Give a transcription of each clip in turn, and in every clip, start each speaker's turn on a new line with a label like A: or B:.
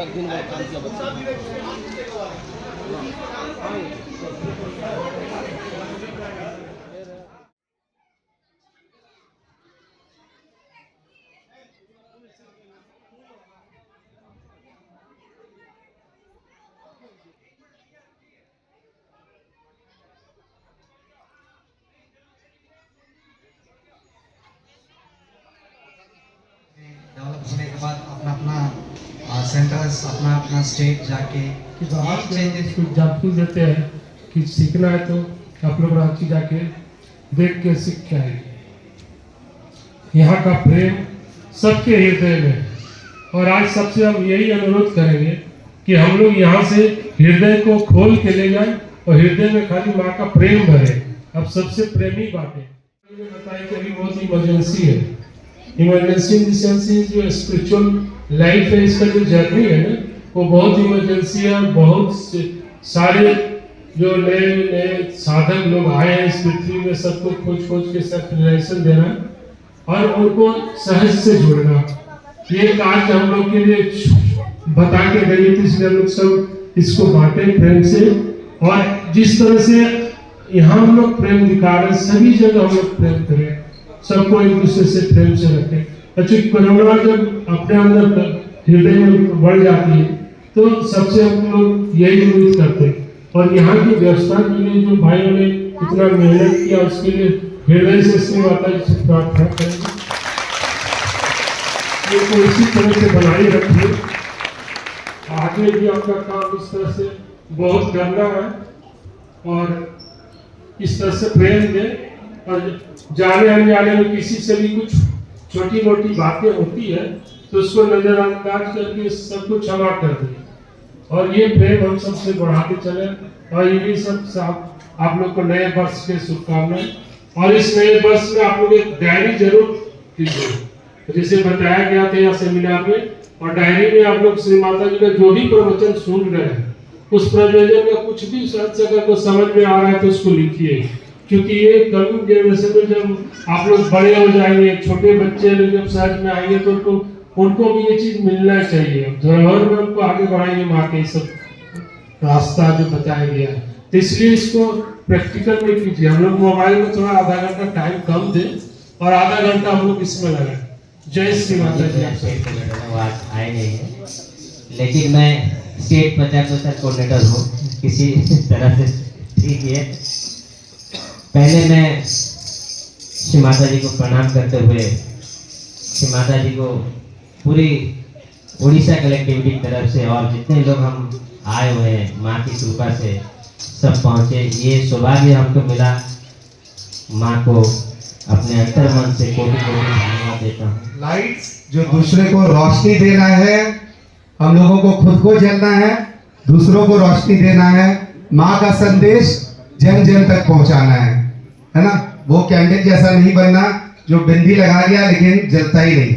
A: तक दिन भर काम किया बच्चे।
B: डेवलप होने के बाद अपना अपना सेंटर्स अपना अपना स्टेट जाके
C: आप चेंजेस कुछ एग्जाम्पल देते हैं कि सीखना है तो आप लोग रांची जाके देख के सीख के आए। यहाँ का प्रेम सबके हृदय में, और आज सबसे हम यही अनुरोध करेंगे कि हम लोग यहाँ से हृदय को खोल के ले जाएं और हृदय में खाली माँ का प्रेम भरे। अब सबसे प्रेमी बातें बताएं कि अभी बहुत इमरजेंसी है। इमरजेंसी इन द सेंस जो स्पिरिचुअल लाइफ है, इसका जो जर्नी है ना, वो बहुत इमरजेंसी है। बहुत सारे जो नए नए साधक लोग आए हैं इस पृथ्वी में, सबको खोज खोज के सेल्फ रियलाइजेशन देना और उनको सहज से जोड़ना, ये कार्य हम लोग के लिए बता के गए थे, इसलिए हम लोग सब इसको बांटे प्रेम से। और जिस तरह से यहाँ हम लोग प्रेम दिखा रहे हैं, सभी जगह हम लोग प्रेम करें, सबको एक दूसरे से प्रेम से रखें। अच्छा, करुणा जब अपने अंदर हृदय में बढ़ जाती है तो सबसे हम लोग यही उम्मीद करते हैं। और यहाँ की व्यवस्था के लिए जो भाइयों ने इतना मेहनत किया, उसके लिए हृदय से श्री माता जी से प्रार्थना करेंगे ये इसी तरह से बनाए रखिए। आगे भी आपका काम इस तरह से बहुत करना है और इस तरह से प्रेम दें। और जाने आने वाले में किसी से भी कुछ छोटी मोटी बातें होती है तो उसको नजरअंदाज करके सब कुछ क्षमा कर दें और ये प्रेम हम सबसे बढ़ाते चले। और ये भी सब आप लोग को नए वर्ष के शुभकामनाएं। और इस नए वर्ष में आप लोग एक डायरी जरूर कीजिए, जैसे बताया गया था यहाँ सेमिनार में। और डायरी में आप लोग श्री माता जी का जो भी प्रवचन सुन रहे हैं, उस प्रवचन का कुछ भी अगर को समझ में आ रहा है तो उसको लिखिए, क्योंकि ये कमिंग जनरेशन में जब आप लोग बड़े हो जाएंगे, छोटे बच्चे जब सहज में आएंगे तो उनको भी ये चीज मिलना चाहिए। धरोहर में उनको आगे बढ़ाएंगे माँ के सब रास्ता जो बताया गया है। तो इसलिए इसको प्रैक्टिकल में कीजिए। हम लोग मोबाइल में थोड़ा आधा घंटा टाइम कम दें और आधा घंटा हम लोग इसमें लगाएं। जय श्री माता जी।
D: आज आए नहीं है, लेकिन मैं स्टेट पंचायत कोऑर्डिनेटर हूँ किसी तरह से, ठीक है। पहले मैं श्री माता जी को प्रणाम करते हुए श्री माता जी को पूरी उड़ीसा कलेक्टिविटी की तरफ से और जितने लोग हम आए हुए हैं माँ की कृपा से सब पहुँचे, ये सौभाग्य हमको मिला। माँ को अपने अंतर मन से कोटि कोटि धन्यवाद देता हूँ।
B: लाइट्स जो दूसरे को रोशनी देना है, हम लोगों को खुद को जलना है, दूसरों को रोशनी देना है, माँ का संदेश जन जन तक पहुंचाना है ना। वो कैंडल जैसा नहीं बनना जो बिंदी लगा दिया लेकिन जलता ही नहीं,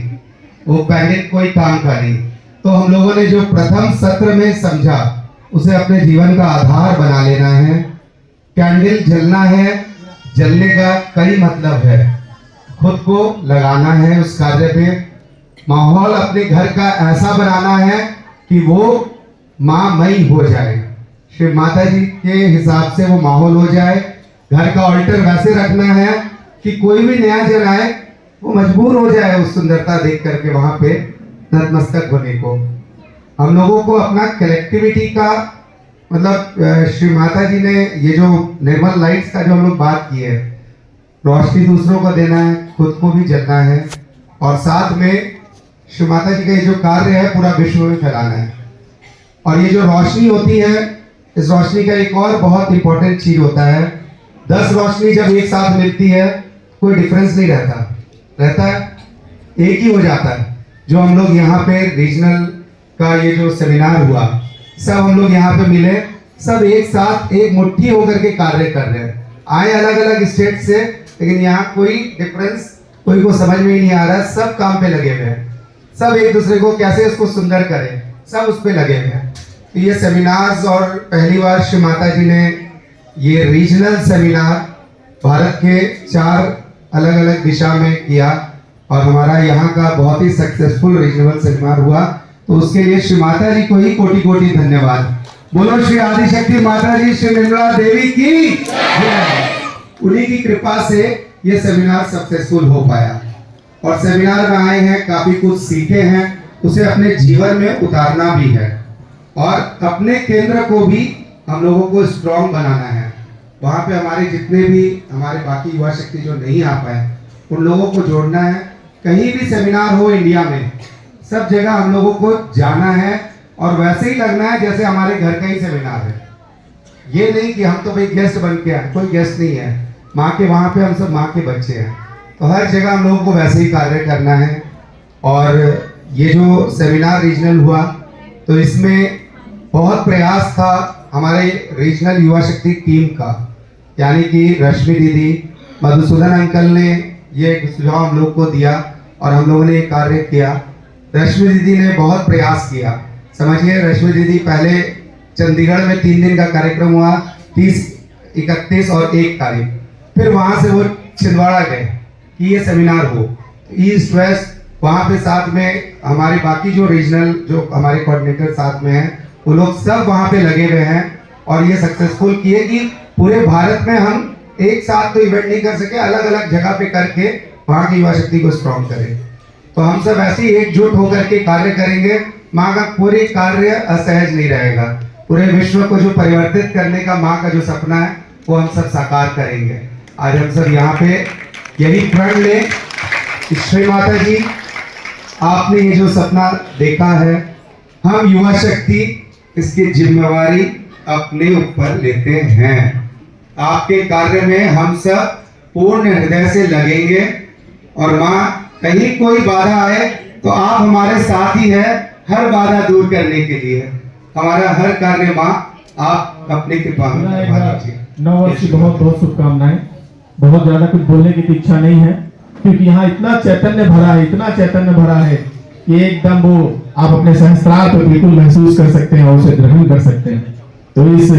B: वो कैंडल कोई काम का नहीं। तो हम लोगों ने जो प्रथम सत्र में समझा उसे अपने जीवन का आधार बना लेना है। कैंडल जलना है, जलने का कई मतलब है, खुद को लगाना है उस कार्य पे, माहौल अपने घर का ऐसा बनाना है कि वो माँमयी हो जाए, श्री माता जी के हिसाब से वो माहौल हो जाए। घर का ऑल्टर वैसे रखना है कि कोई भी नया जन आए वो मजबूर हो जाए उस सुंदरता देख करके वहां पे नतमस्तक होने को। हम लोगों को अपना कलेक्टिविटी का मतलब श्री माता जी ने ये जो निर्मल लाइट्स का जो हम लोग बात की है, रोशनी दूसरों को देना है, खुद को भी जलना है और साथ में श्री माता जी का ये जो कार्य है पूरा विश्व में फैलाना है। और ये जो रोशनी होती है, इस रोशनी का एक और बहुत इंपॉर्टेंट चीज होता है, 10 रोशनी जब एक साथ मिलती है कोई डिफरेंस नहीं रहता है, एक ही हो जाता है। जो हम लोग यहाँ पे रीजनल का ये जो सेमिनार हुआ, सब हम लोग यहाँ पे मिले, सब एक साथ एक मुट्ठी होकर के कार्य कर रहे हैं। आए अलग अलग स्टेट से, लेकिन यहाँ कोई डिफरेंस कोई को समझ में ही नहीं आ रहा है, सब काम पे लगे हुए हैं, सब एक दूसरे को कैसे इसको सुंदर करें, सब उस पे लगे हुए हैं। तो ये सेमिनार्स, और पहली बार श्री माता जी ने ये रीजनल सेमिनार भारत के 4 अलग अलग दिशा में किया और हमारा यहाँ का बहुत ही सक्सेसफुल रीजनल सेमिनार हुआ। तो उसके लिए श्री माता जी को ही कोटि कोटि धन्यवाद। बोलो श्री आदिशक्ति माता जी, श्री निर्मला देवी की जय। उन्हीं की कृपा से ये सेमिनार सक्सेसफुल हो पाया और सेमिनार में आए हैं, काफी कुछ सीखे हैं, उसे अपने जीवन में उतारना भी है और अपने केंद्र को भी हम लोगों को स्ट्रॉन्ग बनाना है। वहाँ पे हमारे जितने भी हमारे बाकी युवा शक्ति जो नहीं आ पाए उन लोगों को जोड़ना है। कहीं भी सेमिनार हो इंडिया में, सब जगह हम लोगों को जाना है और वैसे ही लगना है जैसे हमारे घर का ही सेमिनार है। ये नहीं कि हम तो भाई गेस्ट बन के आए, कोई गेस्ट नहीं है, माँ के वहाँ पे हम सब माँ के बच्चे हैं। तो हर जगह हम लोगों को वैसे ही कार्य करना है। और ये जो सेमिनार रीजनल हुआ तो इसमें बहुत प्रयास था हमारे रीजनल युवा शक्ति टीम का, यानी कि रश्मि दीदी, मधुसूदन अंकल ने ये सुझाव हम लोग को दिया और हम लोगों ने ये कार्य किया। रश्मि दीदी ने बहुत प्रयास किया। समझिए, रश्मि दीदी पहले चंडीगढ़ में 3 दिन का कार्यक्रम हुआ, 30, 31 और 1 तारीख। फिर वहाँ से वो छिंदवाड़ा गए कि ये सेमिनार हो, ईस्ट वेस्ट वहाँ पे साथ में हमारे बाकी जो रीजनल जो हमारे कोऑर्डिनेटर साथ में हैं वो लोग सब वहाँ पे लगे हुए हैं और ये सक्सेसफुल किए कि पूरे भारत में हम एक साथ तो इवेंट नहीं कर सके, अलग अलग जगह पे करके वहाँ की युवा शक्ति को स्ट्रॉन्ग करें। तो हम सब ऐसे ही एकजुट होकर के कार्य करेंगे। माँ का पूरे कार्य असहज नहीं रहेगा। पूरे विश्व को जो परिवर्तित करने का माँ का जो सपना है वो हम सब साकार करेंगे। आज हम सब यहाँ पे यही प्रण लें कि श्री माता जी, आपने ये जो सपना देखा है, हम युवा शक्ति इसकी जिम्मेवारी अपने ऊपर लेते हैं। आपके कार्य में हम सब पूर्ण हृदय से लगेंगे और माँ कहीं कोई बाधा आए तो आप हमारे साथ ही है हर बाधा दूर करने के लिए। हमारा हर कार्य माँ आप अपनी कृपा में निभा दीजिए।
A: नव वर्ष की बहुत बहुत शुभकामनाएं। बहुत ज्यादा कुछ बोलने की तो इच्छा नहीं है क्योंकि यहाँ इतना चैतन्य भरा है, इतना चैतन्य भरा है कि एकदम वो आप अपने सहस्त्रार पर बिल्कुल महसूस कर सकते हैं और उसे ग्रहण कर सकते हैं। तो इस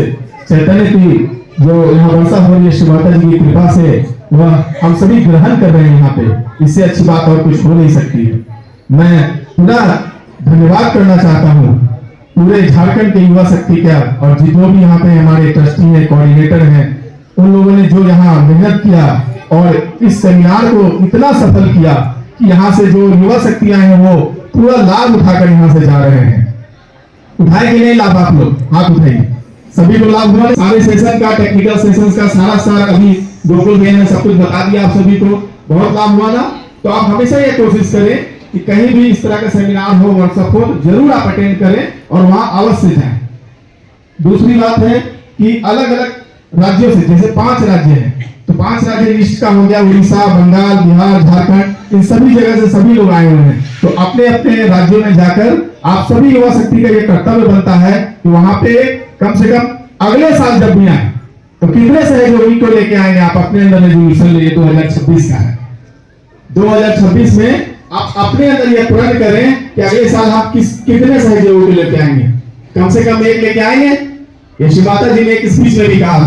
A: चैतन्य की जो यहाँ वर्षा हो रही है श्री माता जी की कृपा से, वह हम सभी ग्रहण कर रहे हैं यहाँ पे। इससे अच्छी बात और कुछ हो नहीं सकती है। मैं पुनः धन्यवाद करना चाहता हूँ पूरे झारखंड के युवा शक्ति का और जो भी यहाँ पे हमारे ट्रस्टी हैं, कोऑर्डिनेटर हैं, उन लोगों ने जो यहाँ मेहनत किया और इस सेमिनार को इतना सफल किया कि यहाँ से जो युवा शक्तियां हैं वो पूरा लाभ उठाकर यहाँ से जा रहे हैं। उठाए कि नहीं लाभ? आप लोग हाथ उठाइए। सभी को लाभ हुआ। सारे सेशन का, टेक्निकल सेशन का सारा अभी गोकुल भैया ने सब कुछ बता दिया आप सभी को। बहुत लाभ हुआ ना? तो आप हमेशा ये कोशिश करें कि कहीं भी इस तरह का सेमिनार हो, वर्कशॉप हो, जरूर आप अटेंड करें और वहां अवश्य जाएं। दूसरी बात है कि अलग अलग राज्यों से, जैसे 5 राज्य हैं, तो 5 राज्य लिस्ट का हो गया, उड़ीसा, बंगाल, बिहार, झारखंड, इन सभी जगह से सभी लोग आए हुए हैं। तो अपने अपने राज्यों में जाकर आप सभी युवा शक्ति का ये कर्तव्य बनता है कि वहां पे कम से कम अगले साल जब भी आए तो कितने सहयोगी को लेके आएंगे आप अपने अंदर रेजोल्यूशन ले। 2026 का है। 2026 में आप अपने अंदर यह प्रण करें कि अगले साल आप कितने सहयोगी को लेके आएंगे। कम से कम 1 लेके आएंगे। ये श्री माता जी ने एक स्पीच में भी कहा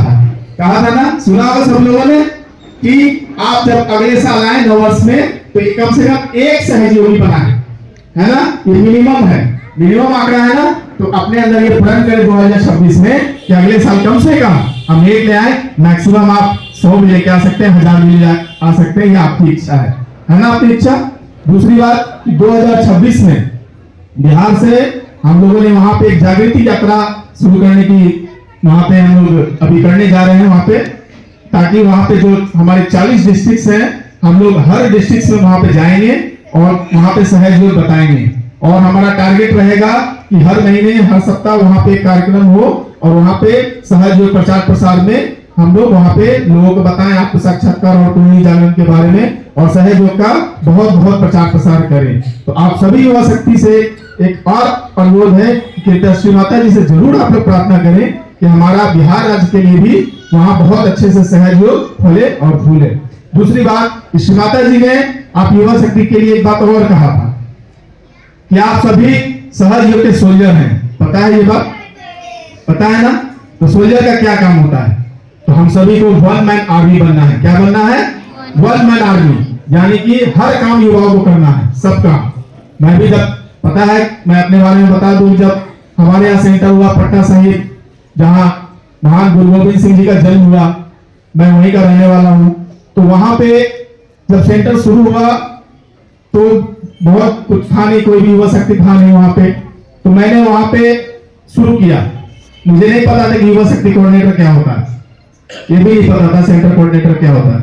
A: था ना, सुना होगा सब लोगों ने कि आप जब अगले साल आए नव वर्ष में तो कम से कम 1 सहयोगी बनाए, है ना? ये मिनिमम है, मिनिमम आंकड़ा है ना? तो अपने अंदर ये प्रण करें 2026 में कि अगले साल कम से कम हम 1 ले आए। मैक्सिमम आप 100 भी लेके आ सकते हैं, 1000 भी ले आ सकते हैं, ये आपकी इच्छा है ना? आपकी इच्छा। दूसरी बात, 2026 में बिहार से हम लोगों ने वहां पे एक जागृति यात्रा शुरू करने की वहां पे हम लोग अभी करने जा रहे हैं वहां पे, ताकि वहां पे जो हमारे 40 डिस्ट्रिक्ट्स हैं, हम लोग हर डिस्ट्रिक्ट में वहां पे जाएंगे और वहां पे सहयोग बताएंगे। और हमारा टारगेट रहेगा कि हर महीने, हर सप्ताह वहां पे एक कार्यक्रम हो और वहां पे सहयोग प्रचार प्रसार में हम लोग वहां पे लोगों को बताएं आपको साक्षात्कार और कुंडली जागरण के बारे में और सहयोग का बहुत बहुत प्रचार प्रसार करें। तो आप सभी युवा शक्ति से एक और अनुरोध है कि श्री माता जी से जरूर आप लोग प्रार्थना करें कि हमारा बिहार राज्य के लिए भी वहां बहुत अच्छे से सहयोग फले और फूले। दूसरी बात, श्री माता जी ने आप युवा शक्ति के लिए एक बात और कहा था कि आप सभी सहयोग के सोल्जर हैं। पता है ये बात? पता है ना? तो सोल्जर का क्या काम होता है? तो हम सभी को 1 मैन आर्मी बनना है। क्या बनना है? 1 मैन आर्मी, यानी कि हर काम युवाओं को करना है, सब काम। मैं भी जब पता है, मैं अपने बारे में बता दूं, जब हमारे यहाँ सेंटर हुआ पटना साहिब, जहाँ महान गुरु गोविंद सिंह जी का जन्म हुआ, मैं वहीं का रहने वाला हूँ। तो वहां पे जब सेंटर शुरू हुआ तो बहुत कुछ था नहीं, कोई भी युवा शक्ति था नहीं वहां पे। तो मैंने वहां पे शुरू किया, मुझे नहीं पता था कि युवा शक्ति कोऑर्डिनेटर क्या होता है, ये भी नहीं पता था सेंटर कोऑर्डिनेटर क्या होता है।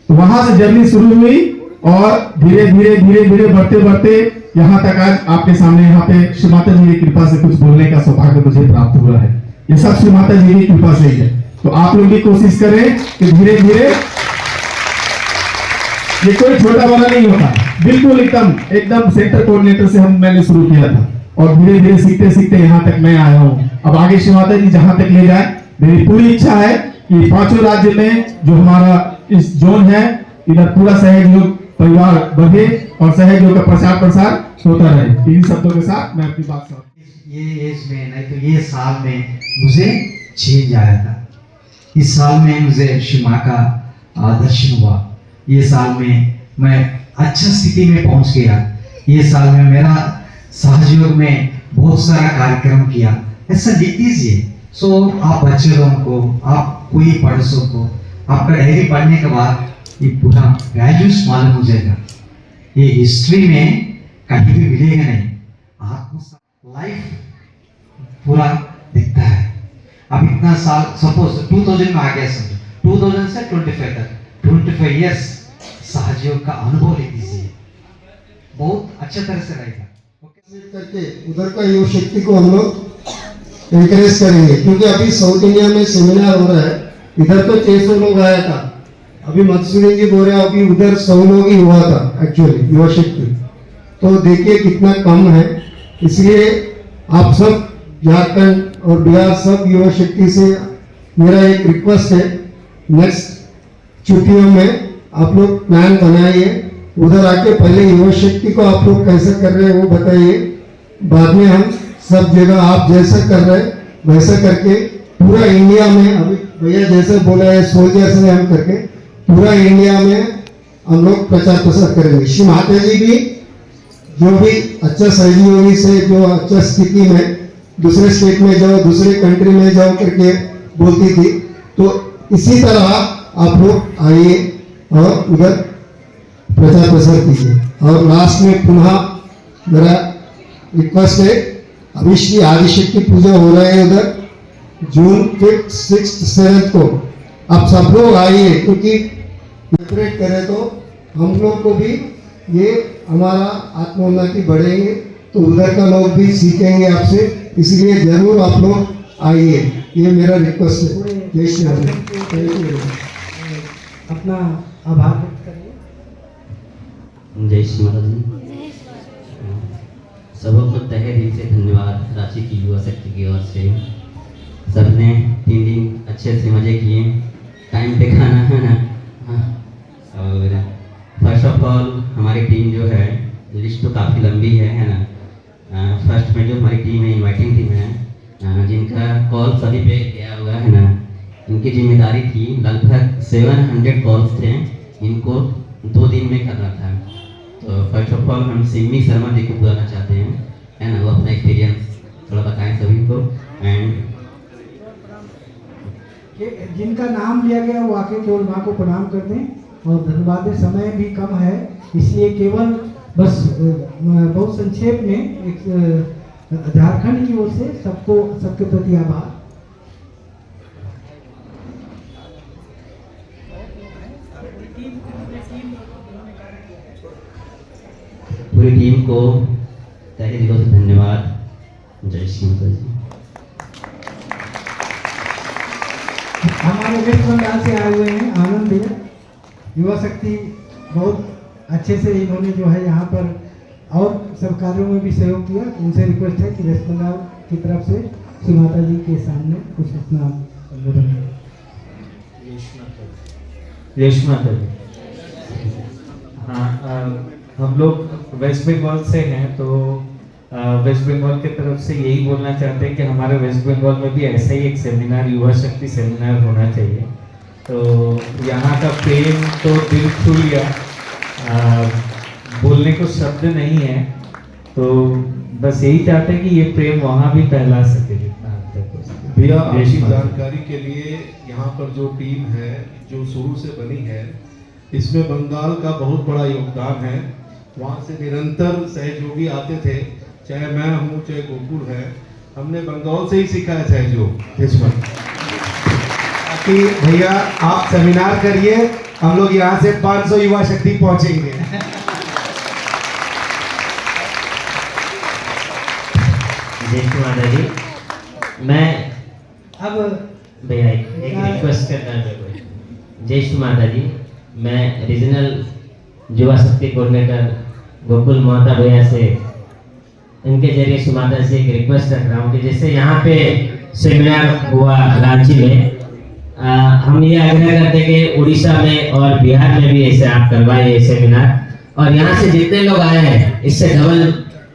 A: तो वहां से जर्नी शुरू हुई और धीरे धीरे धीरे धीरे बढ़ते बढ़ते यहाँ तक आज आपके सामने यहाँ पे श्री माता जी की कृपा से कुछ बोलने का सौभाग्य मुझे प्राप्त हुआ है। ये सब श्री माता जी की कृपा से ही है। तो आप लोग भी कोशिश करें कि धीरे धीरे, ये कोई छोटा बड़ा नहीं होता, बिल्कुल एकदम सेंटर कोऑर्डिनेटर से मैंने शुरू किया था और धीरे धीरे सीखते सीखते यहाँ तक मैं आया हूँ। अब आगे श्री माता जी जहां तक ले जाए, मेरी पूरी इच्छा है कि 5 राज्य में जो हमारा इस जोन है, इधर पूरा सहयोग परिवार बढ़े और सहयोग का प्रचार प्रसार होता रहे। इन शब्दों के साथ मैं अपनी बात समाप्त।
E: ये एज में नहीं तो ये साल में मुझे चेंज आया था। इस साल में मुझे शिव माँ का दर्शन हुआ। ये साल में मैं अच्छा स्थिति में पहुंच गया। ये साल में मेरा सहयोग में बहुत सारा कार्यक्रम किया। ऐसा लिख दीजिए। सो आप बच्चे लोगों को, आप कोई पड़ोसों को, आपका डायरी पढ़ने के बाद ये पूरा वैल्यूज मालूम हो जाएगा। ये हिस्ट्री में कहीं भी मिलेगा नहीं। आपको लाइफ पूरा दिखता है। अब इतना साल, सपोज 2000 में आ गया, समझो 2000 से 25 तक 25 इयर्स सहयोग का अनुभव ले लीजिए, बहुत अच्छा तरह से रहेगा।
F: करके उधर का युवा शक्ति को हम लोग एनकरेज करेंगे, क्योंकि अभी साउथ इंडिया में सेमिनार हो रहा है। इधर तो 600 लोग आया था, अभी मधुसूदन जी बोल रहे हैं अभी उधर 100 लोग ही हुआ था एक्चुअली युवा शक्ति। तो देखिए कितना कम है। इसलिए आप सब झारखंड और बिहार सब युवा शक्ति से मेरा एक रिक्वेस्ट है, नेक्स्ट छुट्टियों में आप लोग प्लान बनाइए, उधर आके पहले युवा शक्ति को आप लोग कैसे कर रहे हैं वो बताइए, बाद में हम सब जगह आप जैसा कर रहे हैं वैसा करके पूरा इंडिया में, अभी भैया जैसे बोला है सोल्जर से हम करके पूरा इंडिया में हम लोग प्रचार प्रसार करेंगे। श्री माता जी भी जो भी अच्छा सहयोगी से जो अच्छा स्थिति में दूसरे स्टेट में जाओ, दूसरे कंट्री में जाओ करके बोलती थी, तो इसी तरह आप लोग आइए और उधर प्रचार प्रसार कीजिए। और लास्ट में पुनः मेरा रिक्वेस्ट है, अभी श्री आदिशक्ति पूजा हो रहा है उधर जून 5, 6, 7 को आप सब लोग आइए, क्योंकि सेलिब्रेट करें तो हम लोग को भी ये हमारा आत्मोन्नति बढ़ेंगे, तो उधर का लोग भी सीखेंगे आपसे, इसलिए जरूर आप लोग आइए, ये मेरा रिक्वेस्ट है। जय श्री राम। Thank you.
G: अपना आभार व्यक्त करिए।
D: जय श्री माता जी। सबको तहे दिल से धन्यवाद रांची की युवा शक्ति की ओर से। सबने 3 दिन अच्छे से मजे किए, टाइम पे खाना है ना। और फर्स्ट ऑफ ऑल हमारी टीम जो है, लिस्ट तो काफ़ी लंबी है ना। फर्स्ट में जो हमारी टीम है, इन्वाइटिंग टीम है, जिनका कॉल सभी पे गया हुआ है ना, इनकी जिम्मेदारी थी, लगभग 700 कॉल्स थे, इनको 2 दिन में करना था। तो फर्स्ट ऑफ ऑल हम सिमी शर्मा जी को बुलाना चाहते हैं, है ना, वो अपना एक्सपीरियंस थोड़ा बताएं सभी को। एंड
G: जिनका नाम लिया गया वो आके केवल माँ को प्रणाम कर दें और धन्यवाद दें। समय भी कम है, इसलिए केवल बस बहुत संक्षेप में एक झारखंड की ओर से सबके प्रति आभार।
D: पूरी टीम को तहे दिलों से धन्यवाद। जय श्री माता जी।
G: हमारे वेस्ट बंगाल से आए हुए हैं आनंद भैया, युवा शक्ति बहुत अच्छे से इन्होंने जो है यहाँ पर और सब कार्यों में भी सहयोग किया। उनसे रिक्वेस्ट है कि वेस्ट बंगाल की तरफ से श्री माता जी के सामने कुछ अपना संबोधन करें।
H: यश माता जी। हाँ, हम लोग वेस्ट बंगाल से हैं, तो वेस्ट बंगाल की तरफ से यही बोलना चाहते हैं कि हमारे वेस्ट बंगाल में भी ऐसा ही एक सेमिनार, युवा शक्ति सेमिनार होना चाहिए। तो यहाँ का प्रेम तो दिल छू लिया, बोलने को शब्द नहीं है। तो बस यही चाहते हैं कि ये प्रेम वहाँ भी फैला सके जितना हम तक हो सके।
I: भैया
H: देश
I: आपकी
H: माता।
I: जानकारी के लिए यहाँ पर जो टीम है जो शुरू से बनी है इसमें बंगाल का बहुत बड़ा योगदान है। वहाँ से निरंतर सहयोगी आते थे, चाहे मैं हूँ चाहे गोकुल है, हमने बंगाल से ही सीखा है सहयोग इसमें।
B: कि भैया आप सेमिनार करिए, हम लोग यहाँ से 500 युवा शक्ति पहुंचेंगे।
D: जय श्री माता जी। मैं
G: अब
D: भैया एक रिक्वेस्ट करना है मेरे को। जय श्री माता जी। मैं रीजनल युवा शक्ति कोऑर्डिनेटर गोकुल मोहता भैया से इनके जरिए श्री माता से एक रिक्वेस्ट रख रहा हूँ कि जैसे यहाँ पे सेमिनार हुआ रांची में, हम ये आग्रह करते हैं कि उड़ीसा में और बिहार में भी ऐसे आप करवाइए सेमिनार, और यहाँ से जितने लोग आए हैं इससे डबल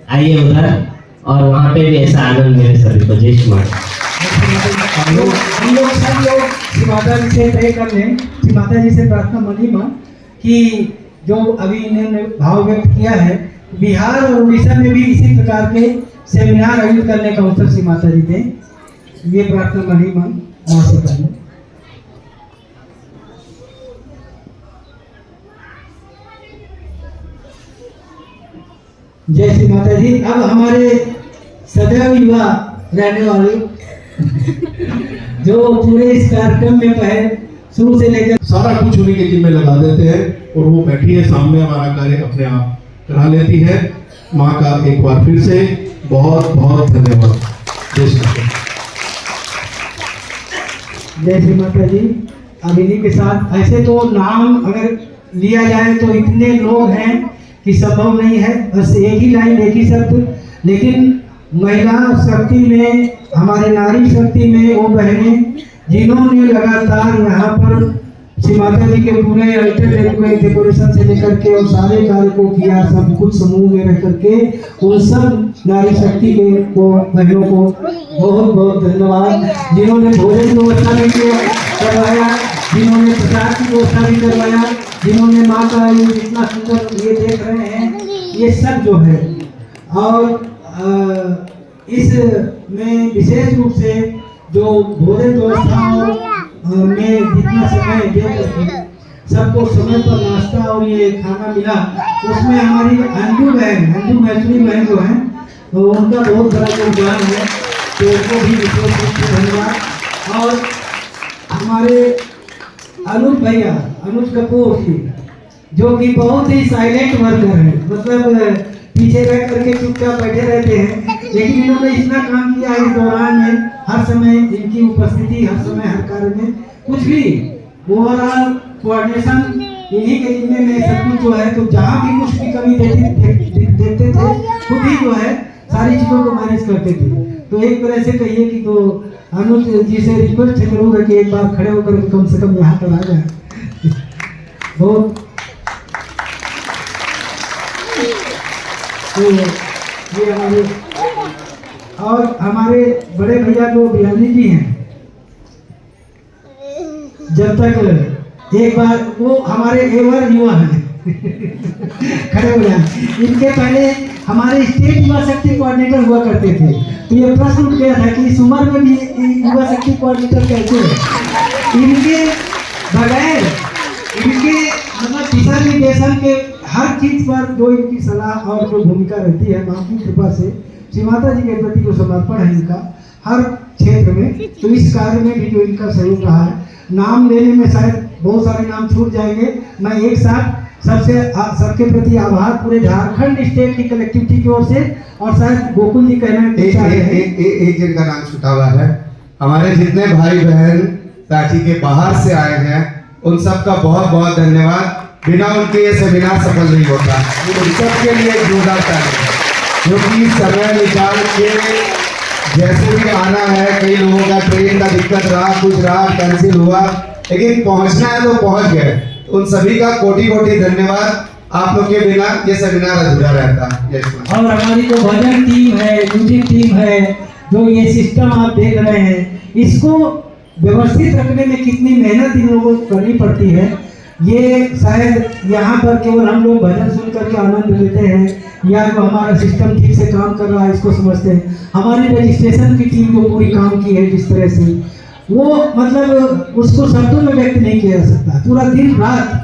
D: आइए उधर, और वहाँ पे भी ऐसा आनंद मिले सभी को। जय श्री माता।
G: हम लोग सब लोग श्री माता जी से प्रे कर लें, श्री माता जी से प्रार्थना मनीमा कि जो अभी इन्होंने भाव व्यक्त किया है, बिहार और उड़ीसा में भी इसी प्रकार के सेमिनार आयोजित करने का अवसर श्री माता जी दें। ये प्रार्थना मनीमा माँ से कर लें। जय श्री माता जी। अब हमारे सदैव युवा रहने वाले जो पूरे इस कार्यक्रम में पहले शुरू से लेकर
A: सारा कुछ उन्हीं के जिम्मे लगा देते हैं और वो बैठी है सामने, हमारा कार्य अपने आप करा लेती है। माँ का एक बार फिर से बहुत बहुत धन्यवाद। जय श्री माता।
G: जय श्री माता जी। अब इन्हीं के साथ ऐसे तो नाम अगर लिया जाए तो इतने लोग हैं कि संभव नहीं है, बस एक ही लाइन एक ही शब्द, लेकिन महिला शक्ति में, हमारे नारी शक्ति में वो बहनें जिन्होंने लगातार यहाँ पर श्री माता जी के पूरे अल्टर डेकोरेशन से लेकर के और सारे कार्य को किया, सब कुछ समूह में रह करके, उन सब नारी शक्ति के को बहनों को बहुत बहुत धन्यवाद। जिन्होंने भोजन की व्यवस्था भी करवाया, जिन्होंने प्रसाद की व्यवस्था भी करवाया, जिन्होंने माँ का ये जितना सुंदर ये देख रहे हैं, ये सब जो है। और इस में विशेष रूप से जो भोजन व्यवस्था में जितना समय दे सबको समय पर नाश्ता और ये खाना मिला, उसमें हमारी अंजू मैसूरी बहन जो है तो उनका बहुत बड़ा योगदान है, तो उनको भी विशेष रूप से धन्यवाद। और हमारे अनुज कपूर जी जो कि बहुत ही साइलेंट वर्कर है, मतलब पीछे रह करके चुपचाप बैठे रहते हैं, लेकिन इन्होंने इतना काम किया इस दौरान में, हर समय इनकी उपस्थिति, हर समय हर कार्य में कुछ भी ओवरऑल कोऑर्डिनेशन इन्हीं के जिम्मे में सब कुछ जो है। तो जहाँ भी कुछ भी कमी देखते थे खुद ही जो है सारी चीज़ों को मैनेज करते थे। तो एक तरह से कहिए कि तो अनुज जी से रिक्वेस्ट करूँगा कि एक बार खड़े होकर कम से कम यहाँ पर आ जाए। बहुत तो ये हमारे और हमारे बड़े भैया जो बिहानी जी हैं, जब तक एक बार वो हमारे एवर युवा हैं खड़े हो जाए, इनके पहले हमारे स्टेट युवा शक्ति कोऑर्डिनेटर हुआ करते थे, तो ये प्रश्न उठ गया था कि इस उम्र में भी युवा शक्ति कोऑर्डिनेटर कैसे है। इनके बगैर इनके मतलब दिशा निर्देशन के हर चीज पर जो इनकी सलाह और जो भूमिका रहती है, माँ की कृपा से श्री माता जी के प्रति जो समर्पण है इनका हर क्षेत्र में, तो इस कार्य में भी जो इनका सहयोग रहा है। नाम लेने में शायद बहुत सारे नाम छूट जाएंगे, मैं एक साथ सबके प्रति आभार पूरे झारखंड स्टेट की कलेक्टिविटी की ओर से, और शायद गोकुल जी कहना
B: एक जिनका नाम छूटा हुआ है, हमारे जितने भाई बहन रांची के बाहर से आए हैं उन सबका बहुत बहुत धन्यवाद। बिना उनके ये सेमिनार सफल नहीं होता। उन सबके लिए जोरदार ताली, क्योंकि समय निकाल के जैसे भी आना है, कई लोगों का ट्रेन का दिक्कत रहा, कुछ रहा, कैंसिल हुआ, लेकिन पहुंचना है तो पहुंच गए। उन सभी का कोटि कोटि धन्यवाद। आप लोग के बिना ये सेमिनार अधूरा रहता।
G: और हमारी जो भजन टीम है, म्यूजिक टीम है, जो ये सिस्टम आप देख रहे हैं, इसको व्यवस्थित रखने में कितनी मेहनत इन लोगों को करनी पड़ती है। ये शायद यहाँ पर केवल हम लोग भजन सुन करके आनंद लेते हैं या जो हमारा सिस्टम ठीक से काम कर रहा है इसको समझते हैं। हमारी रजिस्ट्रेशन की टीम जो पूरी काम की है जिस तरह से, वो मतलब उसको शब्दों में व्यक्त नहीं किया जा सकता। पूरा दिन रात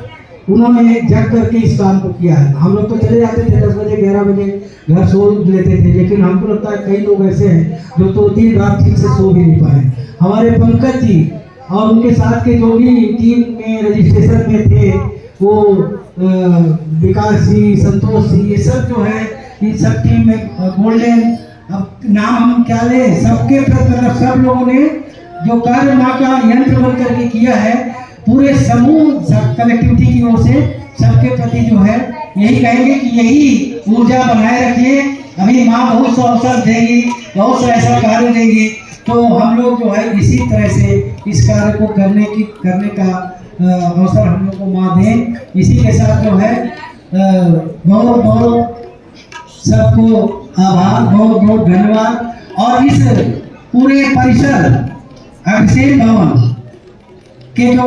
G: उन्होंने जग करके इस काम को किया है। हम लोग तो चले जाते थे 10 बजे 11 बजे घर सो लेते थे, लेकिन हमको लगता है कई लोग ऐसे हैं जो तो दिन रात ठीक से सो भी नहीं पाए। हमारे पंकज जी और उनके साथ के जो भी टीम में रजिस्ट्रेशन में थे, वो विकास जी, संतोष जी, ये सब जो है इन सब टीम में गोल्डन, अब नाम हम क्या ले, सबके मतलब सब लोगों ने जो कार्य माँ का यंत्र बन करके किया है, पूरे समूह कनेक्टिविटी की ओर से सबके प्रति जो है यही कहेंगे कि यही ऊर्जा बनाए रखिए। अभी माँ बहुत सा अवसर देंगी, बहुत सा ऐसा कार्य देंगी, तो हम लोग जो है इसी तरह से इस कार्य को करने का अवसर हम लोग को माँ दें। इसी के साथ जो है बहुत बहुत सबको आभार, बहुत बहुत धन्यवाद। और इस पूरे परिसर अभिषेक भवन के जो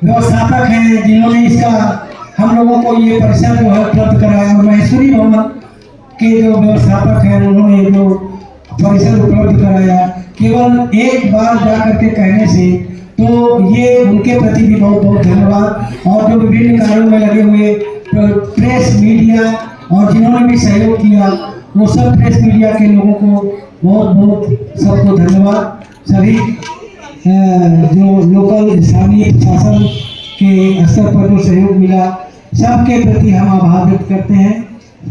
G: व्यवस्थापक हैं, जिन्होंने इसका हम लोगों को ये परिसर जो है उपलब्ध कराया, और महेश्वरी भवन के जो व्यवस्थापक हैं उन्होंने जो परिसर उपलब्ध कराया, केवल एक बार जा करके कहने से, तो ये उनके प्रति भी बहुत बहुत धन्यवाद। और जो विभिन्न कार्यों में लगे हुए प्रेस मीडिया और जिन्होंने भी सहयोग किया, वो सब प्रेस मीडिया के लोगों को बहुत बहुत सबको धन्यवाद। सभी जो लोकल स्थानीय प्रशासन के स्तर पर जो सहयोग मिला, सबके प्रति हम आभार व्यक्त करते हैं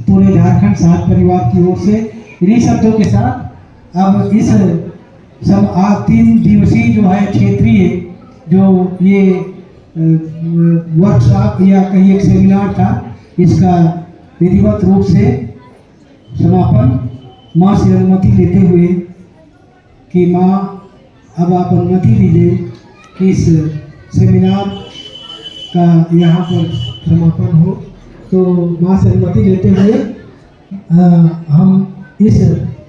G: पूरे झारखंड साथ परिवार की ओर से। इन्हीं शब्दों के साथ अब इस सब 3 दिवसीय जो है क्षेत्रीय जो ये वर्कशॉप या कहीं एक सेमिनार था, इसका विधिवत रूप से समापन माँ से अनुमति लेते हुए कि माँ अब आप अनुमति दीजिए कि इस सेमिनार का यहाँ पर समापन हो। तो माँ से अनुमति लेते हुए हम इस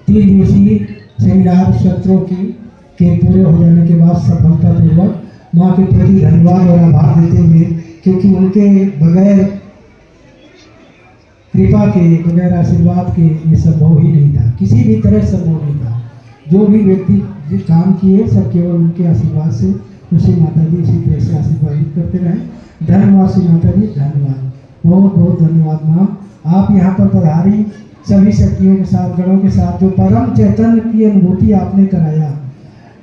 G: 3 दिवसीय सेमिनार सत्रों के पूरे हो जाने के बाद सफलतापूर्वक माँ के प्रति धन्यवाद और आभार देते हुए, क्योंकि उनके बगैर कृपा के, बगैर आशीर्वाद के ये संभव ही नहीं था, किसी भी तरह संभव नहीं था। जो भी व्यक्ति जो काम किए सब केवल उनके आशीर्वाद से, उसी माता जी इसी तरह से आशीर्वादित करते रहें। धन्यवाद श्री माता जी, धन्यवाद, बहुत बहुत धन्यवाद माँ। आप यहाँ पर पधारी सभी शक्तियों के साथ, गणों के साथ, जो परम चैतन्य की अनुभूति आपने कराया,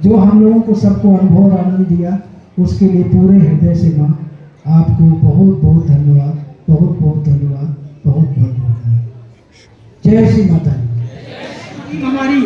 G: जो हम लोगों को सबको अनुभव और आनंद दिया, उसके लिए पूरे हृदय से माँ आपको बहुत बहुत धन्यवाद, बहुत बहुत धन्यवाद, बहुत बहुत धन्यवाद। जय श्री माता जी। हमारी